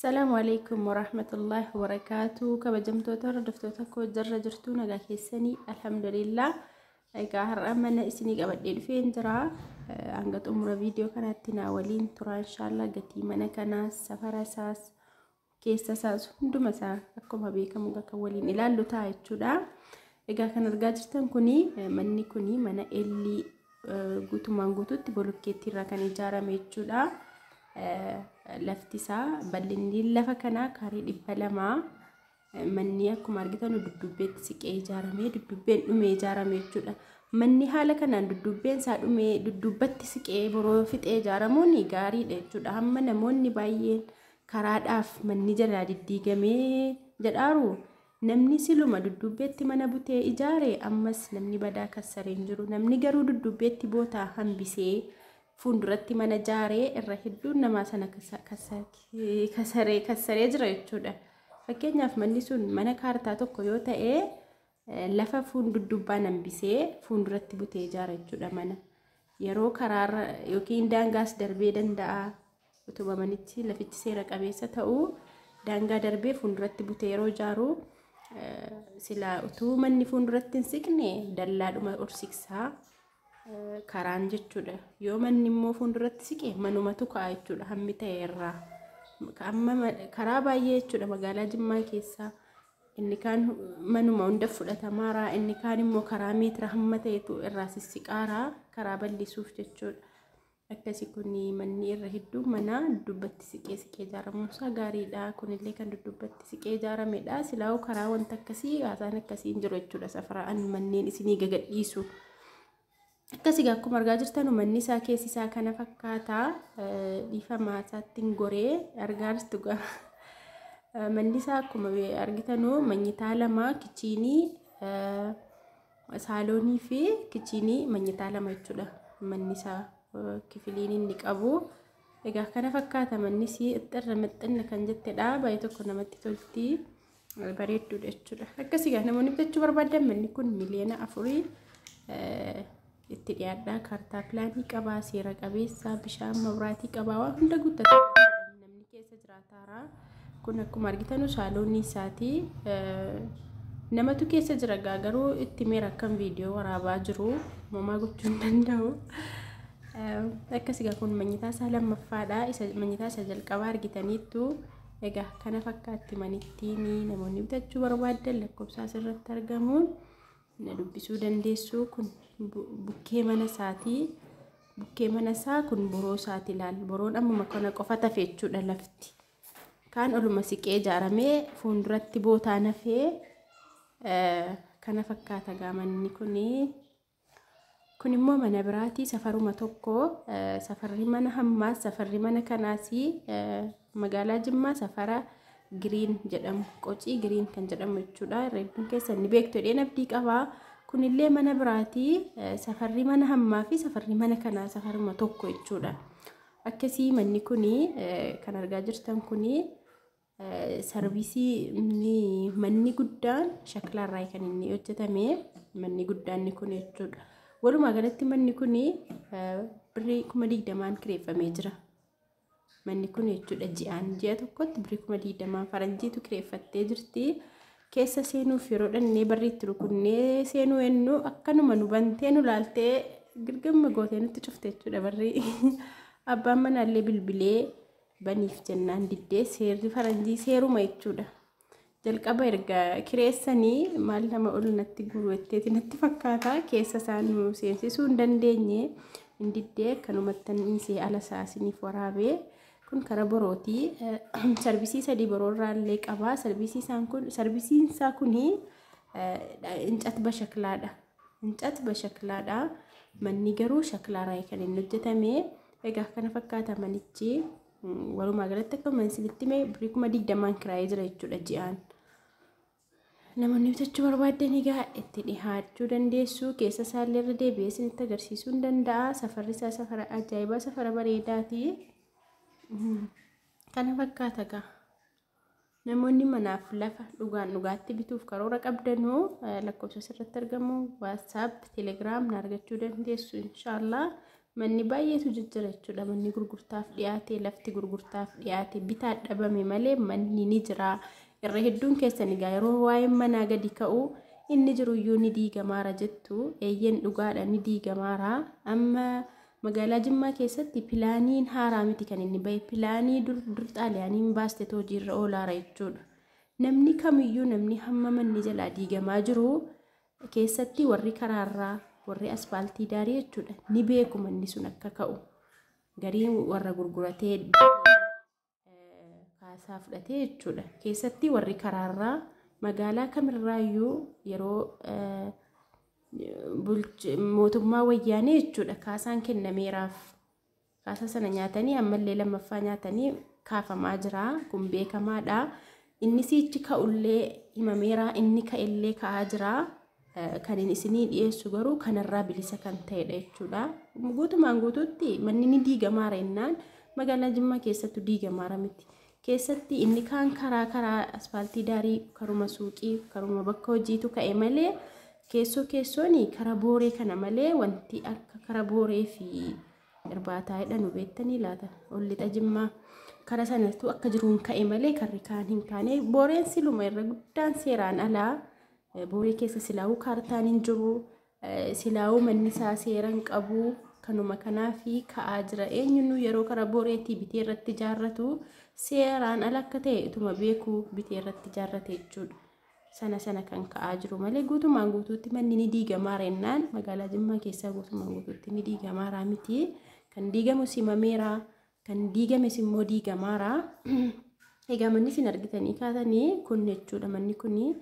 السلام عليكم ورحمة الله وبركاته. كبجمتوتا ردفتوتا كو جرى جرتو نغا كيساني الحمد لله. ايقا هرأمنا اسني قبل فين جرى عنقت امر فيديو كانت تناولين ترى ان شاء الله قتي منا كنا سفر اساس كيس اساس هندو مسا اكم هبيكا مغا كولين الالو تايتشو دا ايقا كان رقاجرتان كوني مني كوني منا اللي قوتو مانقوتو تبولوكيتي راكاني جارة ميتشو دا laftisa bal'inni lafa kana kaarii 200 manni akkuma argitan dudduubbeetti siqee ijaaramee dudduubbeen dhumee ijaarame jechuudha. Manni haala kanaan dudduubbeen isaa dhumee dudduubbatti siqee boroo fixee ijaaramuun gaariidha jechuudha. Hamma namoonni baay'een karaadhaaf manni jalaa diddiigamee jedhaaru namni siluma dudduubbeetti mana butee ijaare ammas namni badaa kassareen jiru. Namni garuu dudduubbeetti bootaa hambisee fuulduratti mana jaaree irra hedduun namaa sana kasaree jira jechuudha. Fakkeenyaaf manni sun mana kaartaa tokko yoo ta'e lafa fuuldubbaan hambisee fuulduratti butee ijaara jechuudha mana. Yeroo karaarra yookiin daangaas darbee danda'a utuma manichi lafichi seera qabeessa ta'u daangaa darbee fuulduratti butee yeroo ijaaru sila utuu manni fuulduratti hin siqne dallaadhuma ursiksaa karaan jechuudha. Yoo manni immoo fuulduratti siqe manumatu ka'a jechuudha. Hammi ta'e irraa amma karaa baay'ee jechuudha magaalaa Jimmaa keessaa inni kaan manuma hunda fudhatamaara inni kaan immoo karaa meetira hamma ta'etu irraa sissiqaaraa karaa bal'isuuf jechuudha. Akkasii kun manni irra hedduu mana dudduubbatti siqee ijaaramuusaa gaariidha. Kunillee kan dudduubbatti siqee ijaaramedha. Silaa'u karaa wanta akkasii haasaan akkasii hin jiru jechuudha. Safaraan manneen isinii gagadhiisu. Akkasii akkuma argaa jirtan manni isaa keessi isaa kana fakkaata bifa maasaattiin goree argaa jirtu manni isaa akkuma argitanu manyitaa lama kichiinii saaloonii fi kichiinii manyitaa lama jechuudha. Manni isaa kifiliin inni qabu egaa kana fakkaata manni isii irra maxxanna kan jettedha. Baay'ee tokko namatti tolti bareedduudha jechuudha. Akkasii namoonni bitachuu barbaadan manni kun miliyoona 4 itti dhiyaadhaa. Kaartaa pilaanii qabaa, seera qabeessa, bishaan mabraatii qabaa, waan hunda guuttata namni keessa jiraataara. Kun akkuma argitanu saaloonii isaati. Namatu keessa jira garuu itti meera akkam viidiyoo waraabaa jiru mamaa gochuu hin danda'u. Akkasii kun manyitaa isaa lammaffaadha. Manyitaa isa jalqabaa argitaniittu egaa kana fakkaatti manittiin namoonni bitachuu barbaadan lakkoofsa asirratti argamu. Na dubbisuu dandeessu kun bukkee mana isaati. Bukkee mana isaa kun boroo isaati laal. Boroon ammuma kana qofa tafe jechuudha lafti. Kaan oluma siqee ijaaramee fuulduratti bootaa nafee kana fakkaata gaamanni kuni. Kun immoo mana biraati safaruma tokko safarri mana hammaas safarri mana kanaasi magaalaa Jimmaa safara Green jedhamu qocii Green kan jedhamu jechuudha. Reebbiin keessa ni beektu dheen abdii qabaa. Kunillee mana biraati safarri mana hammaa fi safarri mana kanaa safaruma tokko jechuudha. Akkasii manni kuni kan argaa jirtan kuni sarvisii manni guddaan shaklaarraa kan inni hojjetame manni guddaan kun jechuudha. Walumaa galatti manni kuni birrii 20,000 kireeffamee jira. Manni kun jechuudha ji'a tokkotti birrii 20,000 faranjiitu kireeffattee jirti. Keessa seenuuf yeroo dhannee barriitti rukunnee seenuu ennu akkanuma nu bantee nu laaltee girgamma gootee nutti cufte jechuudha barrii. Abbaan manaallee bilbilee baniif jennaan diddee seerri faranjii seeruma jechuudha. Jalqaba erga kireessanii maal nama ol natti guruetteeti natti fakkaata. Keessa isaan nu seensisuu hin dandeenye hin diddee akkanumatti nisee ala saasiniif waraabee. Kun karaa borooti. Sarvisii sadii boroorraallee qabaa. Sarvisiin isaa kuni incat bashaklaadha. Incat bashaklaadha. Manni garuu shaklaarraa kan inni hojjetame. Egaa kana fakkaata manichi. Walumaa galatti akka mansiilitti mee birrii 20,000 kiraayee jira jechuudha ji'aan. Namoonni bitachuu barbaadan egaa itti dhihaachuu dandeessu. Keessa isaallee irra deebi'ee isinitti agarsiisuu hin danda'a. Safarri isaa safara ajaa'ibaa safara bareedaati. Kana fakkaata gaa namoonni manaaf lafa dhugaatti bituuf karoora qabdanuu lakkoofsa irratti argamu WhatsApp, Telegram na argachuu dandeessu inshallah. manni baay'eetu jijjiira jechuudha. Manni gurgurtaaf dhiyaate, lafti gurgurtaaf dhiyaate bitaa dhabame malee manni ni jira. Irra hedduun keessan egaa yeroo waa'een manaa gadi ka'u inni jiruyyuu ni diigamaara jettu. Eeyyeen dhugaadha ni diigamaara. Amma magaalaa Jimmaa keessatti pilaaniin haaraa miti kan inni bahe. Pilaanii dur xaaliyaaniin baaste hojiirra oolaara jechuudha. Namni kamiyyuu namni hamma manni jalaa diigamaa jiru keessatti warri karaarraa warri asfaaltii daarii jechuudha ni beeku manni sun akka ka'u. Gariin warra gurguratee kaasaa fudhatee jechuudha. Keessatti warri karaarraa magaalaa kamirraayyuu yeroo mootummaa wayyaanee jechuudha kaasaan kennameeraaf. Kaasa sana nyaatanii ammallee lammaffaa nyaatanii kaafamaa jira. Kun beekamaadha. Inni siichi ka'ullee himameera, inni ka'ellee ka'aa jira. Kan isinii dhiyeessu garuu kanarraa bilisa kan ta'edha jechuudha. Guutumaan guutuutti manni ni diigamaara jennaan magaalaa Jimmaa keessattuu diigamaara miti. Keessatti inni kaan karaa asfaaltii daarii karuma suuqii karuma bakka hojiitu ka'e malee keessooni kara booree kana malee wanti akka kara booree fi irbaataa jedhanu beektanii laata ollixa Jimmaa. Kara sanattuu akka jiruun ka'e malee karri kaan hin kaane. Booreen siluma irra guddaan seeraan alaa. Booree keessa silaa'uu kaartaan hin jiru. Silaa'uu manni isaa seeraan qabu. Kanuma kanaafi ka'aa jira. Eenyuun yeroo kara booreetii bitee irratti ijaarratu seeraan ala akka ta'e ituma beeku bitee irratti ijaarrate jechuudha. Sana kan ka'aa jiru malee guutumaan guutuutti manni ni diigamaara jennaan magaalaa Jimmaa keessaa guutumaan guutuutti ni diigamaara miti. Kan diigamu simameera. Kan diigames immoo diigamaara. Egaa manni isin argitanii kaatanii kun jechuudha. Manni kuni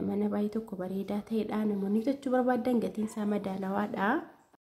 mana baay'ee tokko bareedaa ta'edha. Namoonni bitachuu barbaadan gatiin isaa madaalawaadha.